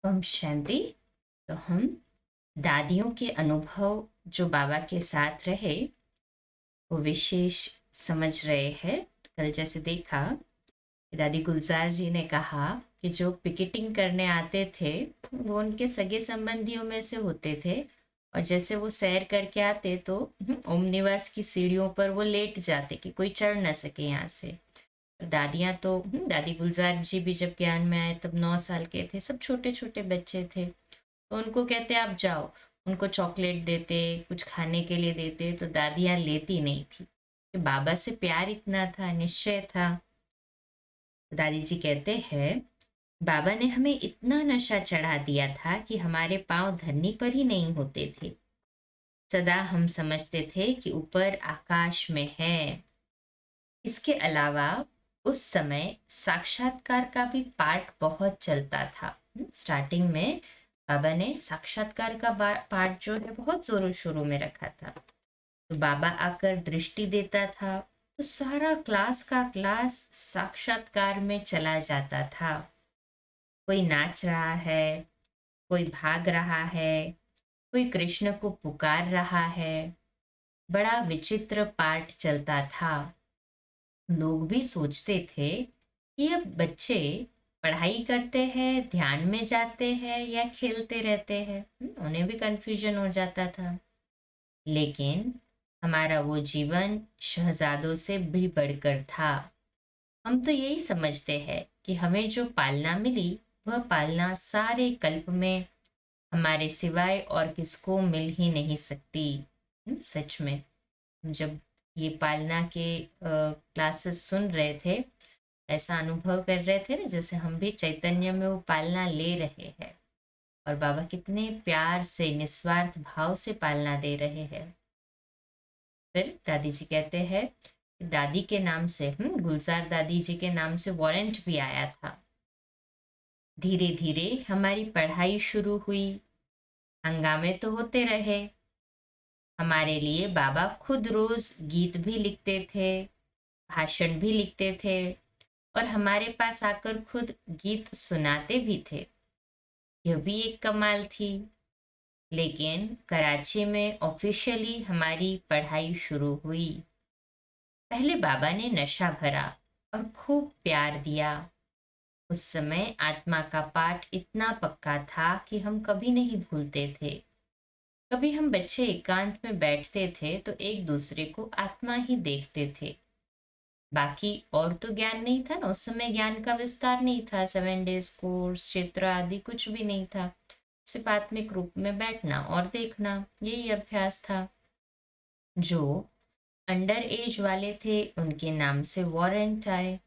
ओम शांति। तो हम दादियों के अनुभव जो बाबा के साथ रहे वो विशेष समझ रहे हैं। कल जैसे देखा कि दादी गुलजार जी ने कहा कि जो पिकेटिंग करने आते थे वो उनके सगे संबंधियों में से होते थे, और जैसे वो सैर करके आते तो ओम निवास की सीढ़ियों पर वो लेट जाते कि कोई चढ़ ना सके यहाँ से। दादियाँ तो दादी गुलजार जी भी जब ज्ञान में आए तब 9 साल के थे, सब छोटे छोटे बच्चे थे। तो उनको कहते आप जाओ, उनको चॉकलेट देते, कुछ खाने के लिए देते, तो दादियाँ लेती नहीं थी कि बाबा से प्यार इतना था, निश्चय था। तो दादी जी कहते हैं बाबा ने हमें इतना नशा चढ़ा दिया था कि हमारे पांव धरनी पर ही नहीं होते थे। सदा हम समझते थे कि ऊपर आकाश में है। इसके अलावा उस समय साक्षात्कार का भी पाठ बहुत चलता था। स्टार्टिंग में बाबा ने साक्षात्कार का पाठ जो है बहुत जोरों शोरों में रखा था। तो बाबा आकर दृष्टि देता था तो सारा क्लास का क्लास साक्षात्कार में चला जाता था। कोई नाच रहा है, कोई भाग रहा है, कोई कृष्ण को पुकार रहा है। बड़ा विचित्र पाठ चलता था। लोग भी सोचते थे कि अब बच्चे पढ़ाई करते हैं, ध्यान में जाते हैं या खेलते रहते हैं। उन्हें भी कंफ्यूजन हो जाता था। लेकिन हमारा वो जीवन शहजादों से भी बढ़कर था। हम तो यही समझते हैं कि हमें जो पालना मिली वह पालना सारे कल्प में हमारे सिवाय और किसको मिल ही नहीं सकती। सच में जब ये पालना के क्लासेस सुन रहे थे, ऐसा अनुभव कर रहे थे ना जैसे हम भी चैतन्य में वो पालना ले रहे हैं, और बाबा कितने प्यार से निस्वार्थ भाव से पालना दे रहे हैं। फिर दादी जी कहते हैं दादी के नाम से गुलजार दादी जी के नाम से वारंट भी आया था। धीरे धीरे हमारी पढ़ाई शुरू हुई। हंगामे तो होते रहे। हमारे लिए बाबा खुद रोज गीत भी लिखते थे, भाषण भी लिखते थे, और हमारे पास आकर खुद गीत सुनाते भी थे। यह भी एक कमाल थी। लेकिन कराची में ऑफिशियली हमारी पढ़ाई शुरू हुई। पहले बाबा ने नशा भरा और खूब प्यार दिया। उस समय आत्मा का पाठ इतना पक्का था कि हम कभी नहीं भूलते थे। कभी हम बच्चे एकांत में बैठते थे तो एक दूसरे को आत्मा ही देखते थे। बाकी और तो ज्ञान नहीं था ना, उस समय ज्ञान का विस्तार नहीं था, 7 डेज कोर्स चित्र आदि कुछ भी नहीं था। सिर्फ आत्मिक रूप में बैठना और देखना, यही अभ्यास था। जो अंडर एज वाले थे उनके नाम से वारंट आए।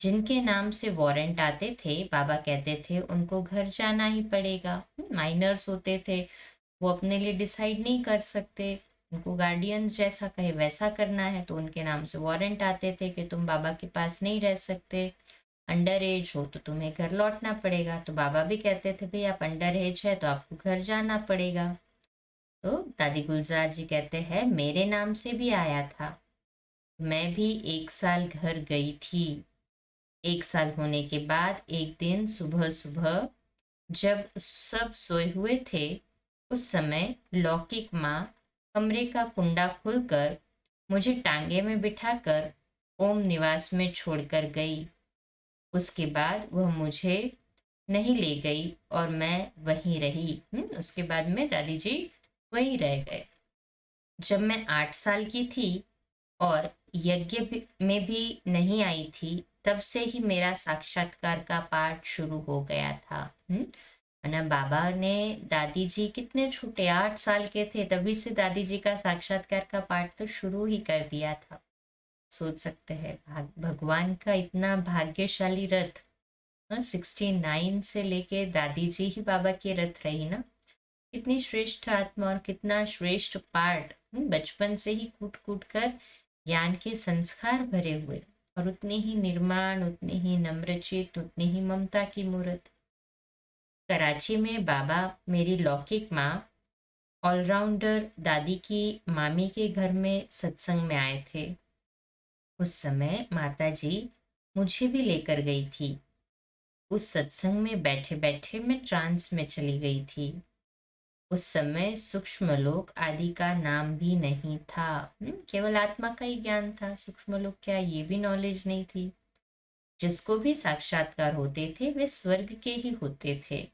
जिनके नाम से वारंट आते थे बाबा कहते थे उनको घर जाना ही पड़ेगा। माइनर्स होते थे, वो अपने लिए डिसाइड नहीं कर सकते, उनको गार्डियंस जैसा कहे वैसा करना है, तो उनके नाम से वारंट आते थे कि तुम बाबा के पास नहीं रह सकते, अंडर एज हो तो तुम्हें घर लौटना पड़ेगा। तो बाबा भी कहते थे भाई आप अंडर एज है तो आपको घर जाना पड़ेगा। तो दादी गुलजार जी कहते हैं मेरे नाम से भी आया था। मैं भी 1 साल घर गई थी। 1 साल होने के बाद एक दिन सुबह सुबह जब सब सोए हुए थे, उस समय लौकिक माँ कमरे का कुंडा खोलकर मुझे टांगे में बिठाकर ओम निवास में छोड़कर गई। उसके बाद वह मुझे नहीं ले गई और मैं वहीं रही। उसके बाद में दादी जी वहीं रह गए। जब मैं 8 साल की थी और यज्ञ में भी नहीं आई थी, तब से ही मेरा साक्षात्कार का पाठ शुरू हो गया था। ना बाबा ने, दादी जी कितने छोटे 8 साल के थे तभी से दादी जी का साक्षात्कार का पाठ तो शुरू ही कर दिया था। सोच सकते हैं भगवान का इतना भाग्यशाली रथ। 69 से लेके दादी जी ही बाबा के रथ रही ना। कितनी श्रेष्ठ आत्मा और कितना श्रेष्ठ पाठ। बचपन से ही कूट कूट कर ज्ञान के संस्कार भरे हुए, और उतनी ही निर्माण, उतनी ही नम्रचित, उतनी ही ममता की मूर्त। कराची में बाबा मेरी लौकिक माँ ऑलराउंडर दादी की मामी के घर में सत्संग में आए थे। उस समय माता जी मुझे भी लेकर गई थी। उस सत्संग में बैठे बैठे मैं ट्रांस में चली गई थी। उस समय सूक्ष्म लोक आदि का नाम भी नहीं था। केवल आत्मा का ही ज्ञान था। सूक्ष्म लोक क्या, ये भी नॉलेज नहीं थी। जिसको भी साक्षात्कार होते थे वे स्वर्ग के ही होते थे।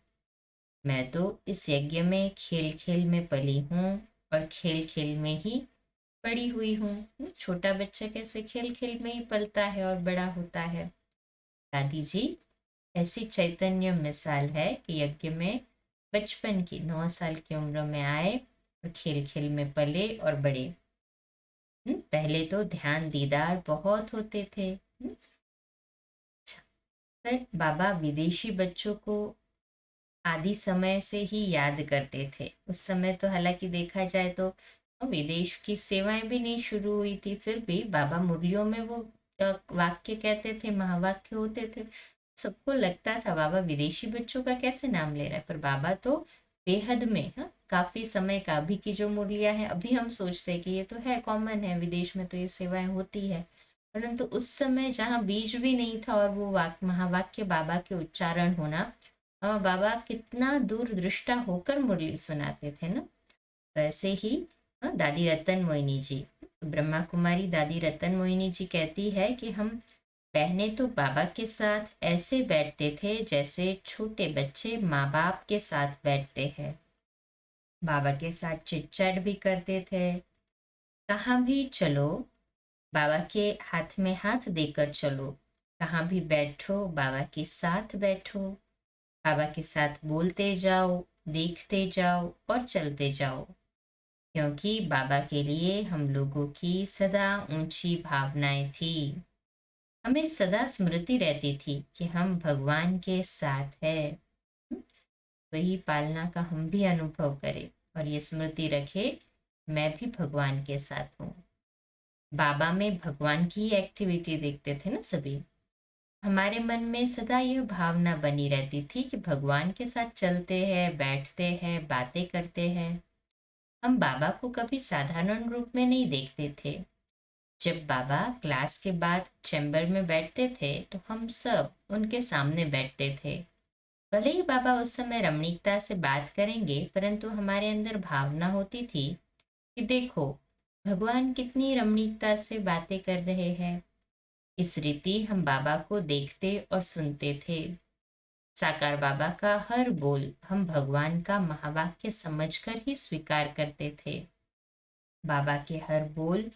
मैं तो इस यज्ञ में खेल खेल में पली हूँ और खेल खेल में ही पड़ी हुई हूँ। छोटा बच्चा कैसे खेल खेल में ही पलता है और बड़ा होता है। दादी जी ऐसी चैतन्य मिसाल है कि यज्ञ में बचपन की 9 साल की उम्र में आए और खेल खेल में पले और बड़े। पहले तो ध्यान दीदार बहुत होते थे। अच्छा, फिर बाबा विदेशी बच्चों को आदि समय से ही याद करते थे। उस समय तो हालांकि देखा जाए तो विदेश की सेवाएं भी नहीं शुरू हुई थी, फिर भी बाबा मुरलियों में वो वाक्य कहते थे, महावाक्य होते थे। सबको लगता था बाबा विदेशी बच्चों का कैसे नाम ले रहा है, पर बाबा तो बेहद में, हाँ, काफी समय का। अभी की जो मुरलिया है अभी हम सोचते हैं कि ये तो है, कॉमन है, विदेश में तो ये सेवाएं होती है, परंतु उस समय जहाँ बीज भी नहीं था और वो महावाक्य बाबा के उच्चारण होना, बाबा कितना दूरदृष्टा होकर मुरली सुनाते थे ना। वैसे ही दादी रतन मोहिनी जी, ब्रह्मा कुमारी दादी रतन मोहिनी जी कहती है कि हम बहनें तो बाबा के साथ ऐसे बैठते थे जैसे छोटे बच्चे माँ बाप के साथ बैठते हैं। बाबा के साथ चिट चैट भी करते थे। कहाँ भी चलो बाबा के हाथ में हाथ देकर चलो, कहाँ भी बैठो बाबा के साथ बैठो, बाबा के साथ बोलते जाओ, देखते जाओ और चलते जाओ, क्योंकि बाबा के लिए हम लोगों की सदा ऊंची भावनाएं थी। हमें सदा स्मृति रहती थी कि हम भगवान के साथ है। वही पालना का हम भी अनुभव करें और ये स्मृति रखे, मैं भी भगवान के साथ हूँ। बाबा में भगवान की एक्टिविटी देखते थे ना सभी। हमारे मन में सदा यह भावना बनी रहती थी कि भगवान के साथ चलते हैं, बैठते हैं, बातें करते हैं। हम बाबा को कभी साधारण रूप में नहीं देखते थे। जब बाबा क्लास के बाद चैम्बर में बैठते थे तो हम सब उनके सामने बैठते थे। भले ही बाबा उस समय रमणीकता से बात करेंगे, परंतु हमारे अंदर भावना होती थी कि देखो भगवान कितनी रमणीकता से बातें कर रहे हैं। इस रीति हम बाबा को देखते और सुनते थे। साकार बाबा का हर बोल हम भगवान का महावाक्य समझकर ही स्वीकार करते थे। बाबा के हर बोल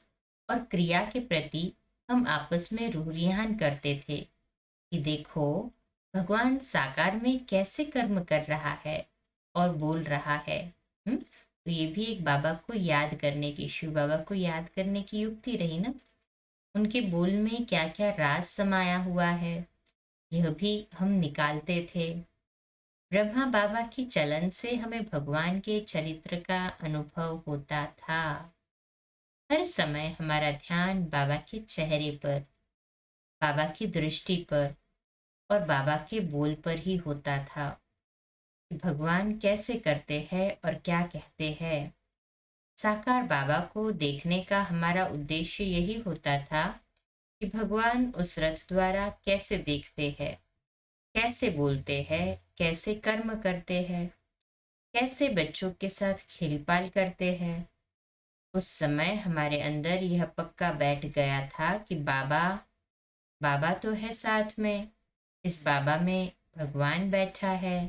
और क्रिया के प्रति हम आपस में रूह करते थे कि देखो भगवान साकार में कैसे कर्म कर रहा है और बोल रहा है। तो ये भी एक बाबा को याद करने की, शिव बाबा को याद करने की युक्ति रही ना। उनके बोल में क्या क्या राज समाया हुआ है यह भी हम निकालते थे। ब्रह्मा बाबा की चलन से हमें भगवान के चरित्र का अनुभव होता था। हर समय हमारा ध्यान बाबा के चेहरे पर, बाबा की दृष्टि पर और बाबा के बोल पर ही होता था कि भगवान कैसे करते हैं और क्या कहते हैं। साकार बाबा को देखने का हमारा उद्देश्य यही होता था कि भगवान उस रथ द्वारा कैसे देखते हैं, कैसे बोलते हैं, कैसे कर्म करते हैं, कैसे बच्चों के साथ खेलपाल करते हैं। उस समय हमारे अंदर यह पक्का बैठ गया था कि बाबा बाबा तो है साथ में, इस बाबा में भगवान बैठा है,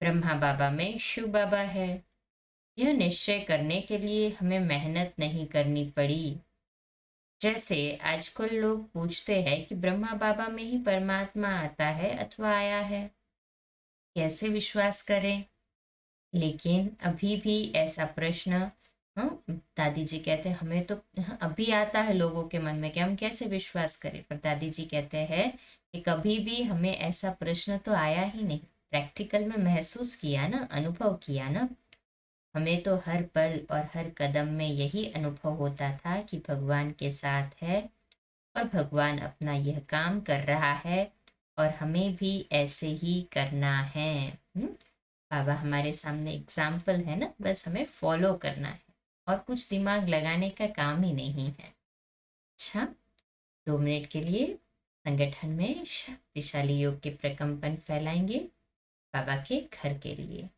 ब्रह्मा बाबा में शिव बाबा है। यह निश्चय करने के लिए हमें मेहनत नहीं करनी पड़ी। जैसे आजकल लोग पूछते हैं कि ब्रह्मा बाबा में ही परमात्मा आता है अथवा आया है, कैसे विश्वास करें। लेकिन अभी भी ऐसा प्रश्न, हाँ, दादी जी कहते हैं हमें तो, हाँ, अभी आता है लोगों के मन में कि हम कैसे विश्वास करें, पर दादी जी कहते हैं कि कभी भी हमें ऐसा प्रश्न तो आया ही नहीं। प्रैक्टिकल में महसूस किया ना, अनुभव किया ना। हमें तो हर पल और हर कदम में यही अनुभव होता था कि भगवान के साथ है और भगवान अपना यह काम कर रहा है और हमें भी ऐसे ही करना है। बाबा हमारे सामने एग्जाम्पल है ना, बस हमें फॉलो करना है और कुछ दिमाग लगाने का काम ही नहीं है। अच्छा, 2 मिनट के लिए संगठन में शक्तिशाली योग के प्रकंपन फैलाएंगे बाबा के घर के लिए।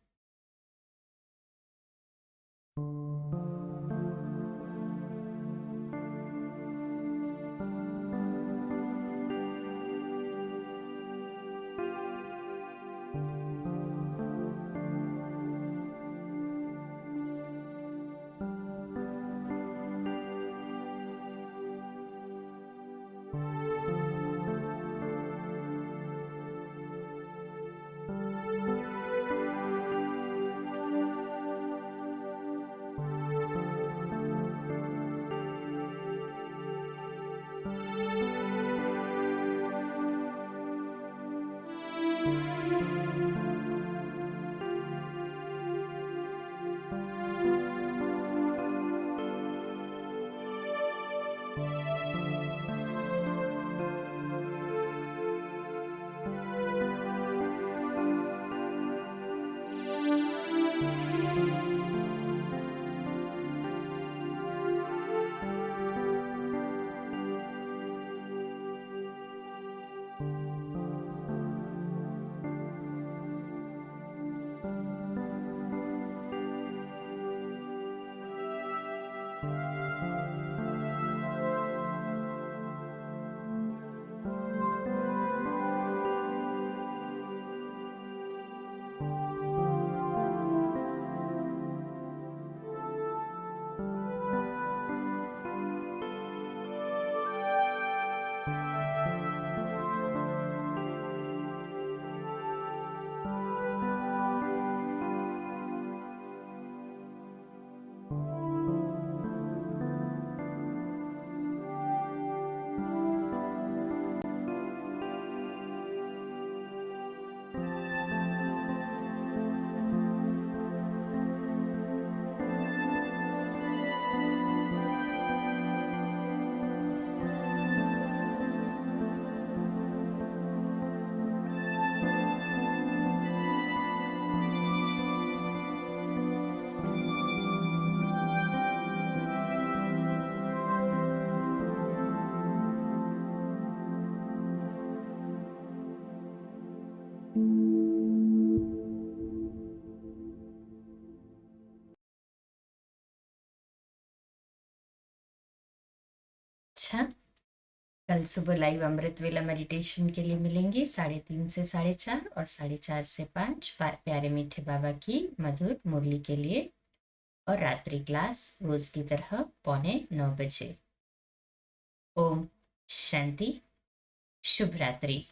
अच्छा, कल सुबह लाइव अमृत वेला मेडिटेशन के लिए मिलेंगे 3:30 से 4:30 और 4:30 से 5 प्यारे मीठे बाबा की मधुर मुरली के लिए, और रात्रि क्लास रोज की तरह 8:45 बजे। ओम शांति, शुभ रात्रि।